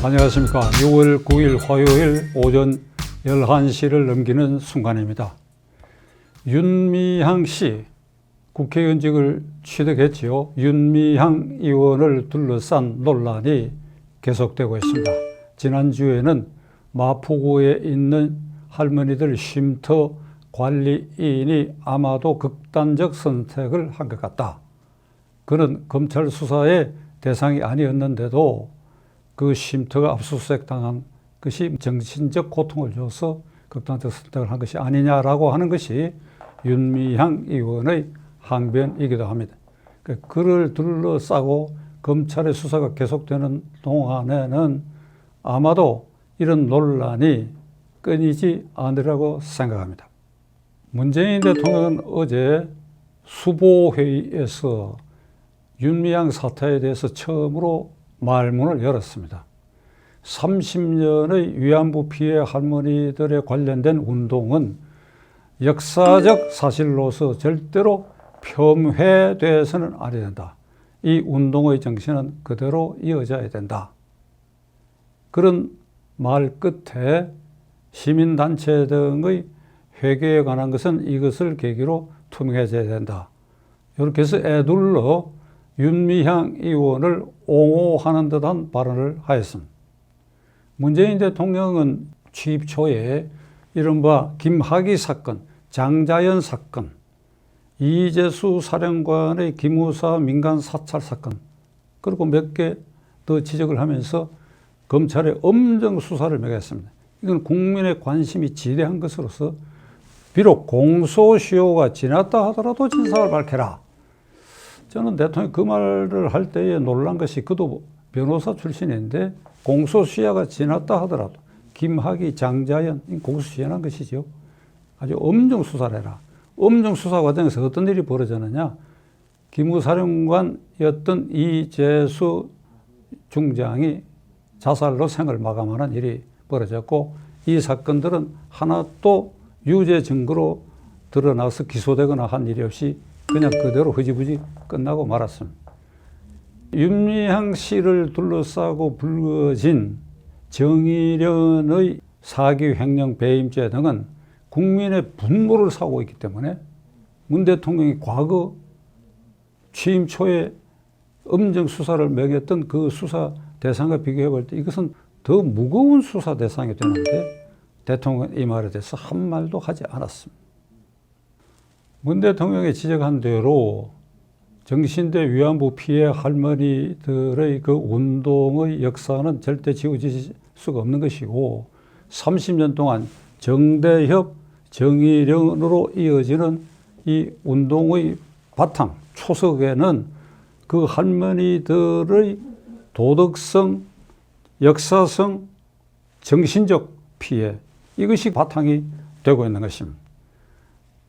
안녕하십니까. 6월 9일 화요일 오전 11시를 넘기는 순간입니다. 윤미향 씨 국회의원직을 취득했지요. 윤미향 의원을 둘러싼 논란이 계속되고 있습니다. 지난주에는 마포구에 있는 할머니들 쉼터 관리인이 아마도 극단적 선택을 한 것 같다. 그는 검찰 수사의 대상이 아니었는데도 그 쉼터가 압수수색 당한 것이 정신적 고통을 줘서 극단적 선택을 한 것이 아니냐라고 하는 것이 윤미향 의원의 항변이기도 합니다. 그를 둘러싸고 검찰의 수사가 계속되는 동안에는 아마도 이런 논란이 끊이지 않으리라고 생각합니다. 문재인 대통령은 어제 수보회의에서 윤미향 사태에 대해서 처음으로 말문을 열었습니다. 30년의 위안부 피해 할머니들에 관련된 운동은 역사적 사실로서 절대로 폄훼되어서는 안 된다. 이 운동의 정신은 그대로 이어져야 된다. 그런 말 끝에 시민단체 등의 회계에 관한 것은 이것을 계기로 투명해져야 된다. 이렇게 해서 애둘러 윤미향 의원을 옹호하는 듯한 발언을 하였습니다. 문재인 대통령은 취임 초에 이른바 김학의 사건, 장자연 사건, 이재수 사령관의 기무사 민간 사찰 사건, 그리고 몇 개 더 지적을 하면서 검찰의 엄정 수사를 매겼습니다. 이건 국민의 관심이 지대한 것으로서 비록 공소시효가 지났다 하더라도 진상을 밝혀라. 저는 대통령이 그 말을 할 때에 놀란 것이 그도 변호사 출신인데 공소시효가 지났다 하더라도 김학의, 장자연 공소시효한 것이죠. 아주 엄정 수사를 해라. 엄정 수사 과정에서 어떤 일이 벌어졌느냐. 기무사령관이었던 이재수 중장이 자살로 생을 마감하는 일이 벌어졌고 이 사건들은 하나도 유죄 증거로 드러나서 기소되거나 한 일이 없이 그냥 그대로 흐지부지 끝나고 말았습니다. 윤미향 씨를 둘러싸고 불거진 정의련의 사기 횡령 배임죄 등은 국민의 분노를 사고 있기 때문에 문 대통령이 과거 취임 초에 엄정 수사를 매겼던 그 수사 대상과 비교해 볼 때 이것은 더 무거운 수사 대상이 되는데 대통령은 이 말에 대해서 한 말도 하지 않았습니다. 문 대통령이 지적한 대로 정신대 위안부 피해 할머니들의 그 운동의 역사는 절대 지워질 수가 없는 것이고 30년 동안 정대협, 정의련으로 이어지는 이 운동의 바탕, 초석에는 그 할머니들의 도덕성, 역사성, 정신적 피해, 이것이 바탕이 되고 있는 것입니다.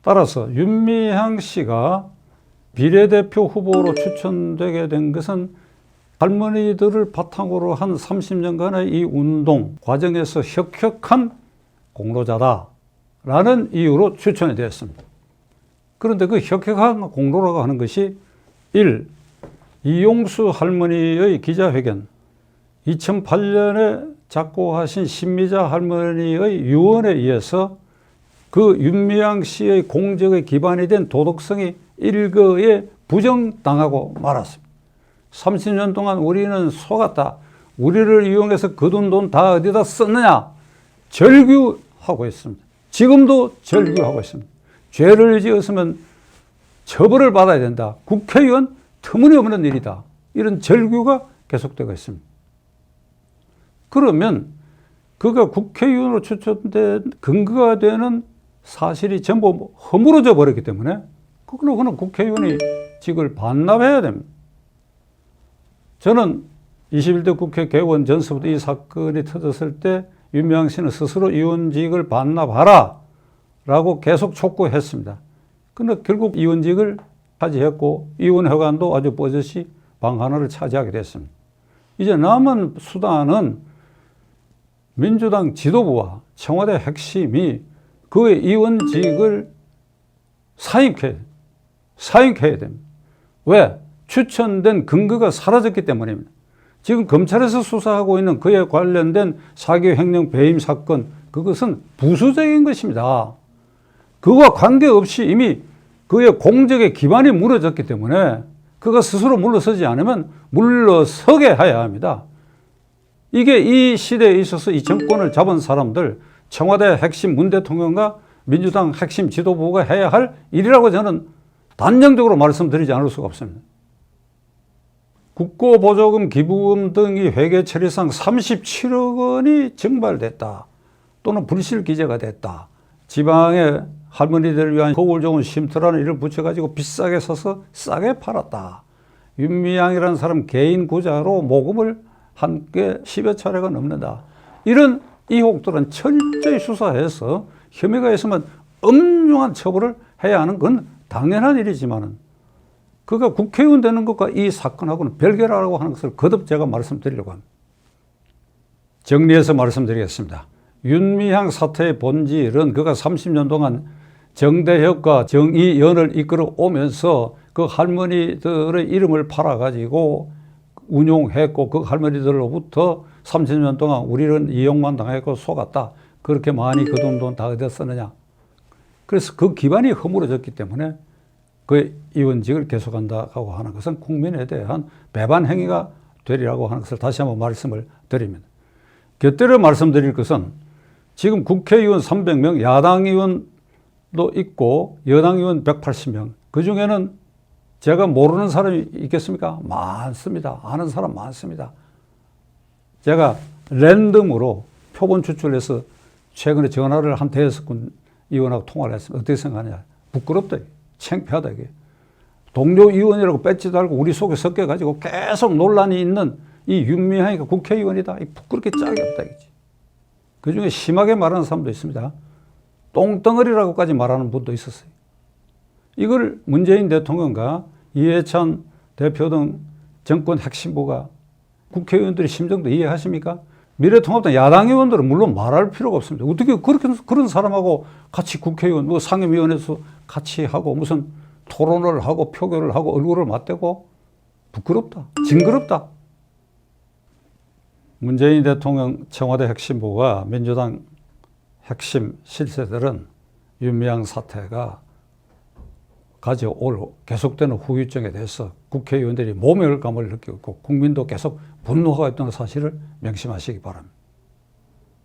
따라서 윤미향 씨가 비례대표 후보로 추천되게 된 것은 할머니들을 바탕으로 한 30년간의 이 운동 과정에서 혁혁한 공로자다라는 이유로 추천이 되었습니다. 그런데 그 혁혁한 공로라고 하는 것이 1. 이용수 할머니의 기자회견, 2008년에 작고하신 신미자 할머니의 유언에 의해서 그 윤미향 씨의 공적에 기반이 된 도덕성이 일거에 부정당하고 말았습니다. 30년 동안 우리는 속았다. 우리를 이용해서 거둔 돈 다 어디다 썼느냐? 절규하고 있습니다. 지금도 절규하고 있습니다. 죄를 지었으면 처벌을 받아야 된다. 국회의원 터무니없는 일이다. 이런 절규가 계속되고 있습니다. 그러면 그가 국회의원으로 추천된 근거가 되는 사실이 전부 허물어져 버렸기 때문에 그걸로 그는 국회의원이 직을 반납해야 됩니다. 저는 21대 국회 개원 전서부터 이 사건이 터졌을 때 윤미향 씨는 스스로 의원직을 반납하라 라고 계속 촉구했습니다. 그런데 결국 의원직을 차지했고 의원 허간도 아주 뻗어시 방 하나를 차지하게 됐습니다. 이제 남은 수단은 민주당 지도부와 청와대 핵심이 그의 의원직을 사임해야 됩니다. 왜? 추천된 근거가 사라졌기 때문입니다. 지금 검찰에서 수사하고 있는 그에 관련된 사기 횡령 배임 사건, 그것은 부수적인 것입니다. 그와 관계없이 이미 그의 공적의 기반이 무너졌기 때문에 그가 스스로 물러서지 않으면 물러서게 해야 합니다. 이게 이 시대에 있어서 이 정권을 잡은 사람들, 청와대 핵심 문 대통령과 민주당 핵심 지도부가 해야 할 일이라고 저는 단정적으로 말씀드리지 않을 수가 없습니다. 국고보조금, 기부금 등이 회계 처리상 37억 원이 증발됐다. 또는 불실기재가 됐다. 지방의 할머니들을 위한 거울 좋은 쉼터라는 이를 붙여가지고 비싸게 사서 싸게 팔았다. 윤미향이라는 사람 개인 구자로 모금을 한 게 10여 차례가 넘는다. 이런 의혹들은 철저히 수사해서 혐의가 있으면 엄중한 처벌을 해야 하는 건 당연한 일이지만은 그가 국회의원 되는 것과 이 사건하고는 별개라고 하는 것을 거듭 제가 말씀드리려고 합니다. 정리해서 말씀드리겠습니다. 윤미향 사태의 본질은 그가 30년 동안 정대협과 정의연을 이끌어 오면서 그 할머니들의 이름을 팔아가지고 운용했고 그 할머니들로부터 30년 동안 우리는 이용만 당했고 속았다. 그렇게 많이 그 돈 다 어디다 쓰느냐. 그래서 그 기반이 허물어졌기 때문에 그 의원직을 계속한다고 하는 것은 국민에 대한 배반 행위가 되리라고 하는 것을 다시 한번 말씀을 드립니다. 곁들여 말씀드릴 것은 지금 국회의원 300명, 야당 의원도 있고 여당 의원 180명. 그중에는 제가 모르는 사람이 있겠습니까? 많습니다. 아는 사람 많습니다. 제가 랜덤으로 표본 추출해서 최근에 전화를 한 5군 의원하고 통화를 했습니다. 어떻게 생각하냐? 부끄럽다. 창피하다. 이게. 동료 의원이라고 배지 달고 우리 속에 섞여가지고 계속 논란이 있는 이 윤미향이가 국회의원이다. 이 부끄럽게 짝이 없다. 이거지. 그 중에 심하게 말하는 사람도 있습니다. 똥덩어리라고까지 말하는 분도 있었어요. 이걸 문재인 대통령과 이해찬 대표 등 정권 핵심부가 국회의원들의 심정도 이해하십니까? 미래통합당 야당 의원들은 물론 말할 필요가 없습니다. 어떻게 그런 사람하고 같이 국회의원, 뭐 상임위원회에서 같이 하고 무슨 토론을 하고 표결을 하고 얼굴을 맞대고 부끄럽다. 징그럽다. 문재인 대통령 청와대 핵심부가 민주당 핵심 실세들은 윤미향 사태가 가져올 계속되는 후유증에 대해서 국회의원들이 모멸감을 느끼고 있고 국민도 계속 분노하고 있다는 사실을 명심하시기 바랍니다.